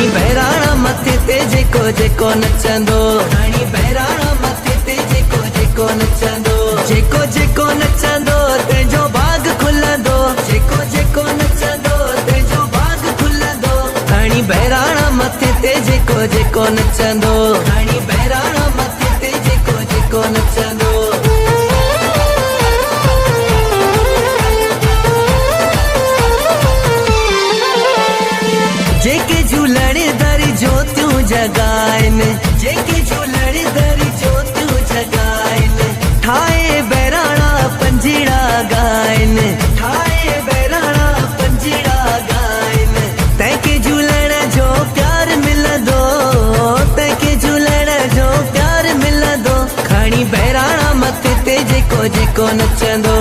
खणी बहिराणा मथे ते जेको जेको नचंदो, खणी बहिराणा मथे ते जेको जेको नचंदो, जेको जेको नचंदो तंहिंजो भाग खुलंदो, जेको जेको नचंदो तंहिंजो भाग खुलंदो। खणी बहिराणा मथे ते जेको जेको नचंदो, खणी बहिराणा मथे ते जेको जेको नचंदो। जेके झूलण दर ज्योतियूं जगाइनि, जेके झूलण दर ज्योतियूं जगाइनि, ठाहे बहिराणा पंजीड़ा गाइनि, ठाहे बहिराणा पंजीड़ा गाइनि। तंहिंखे झूलण जो प्यार मिलंदो, तंहिंखे झूलण जो प्यार मिलंदो। खणी बहिराणा मथे ते जेको जेको नचंदो,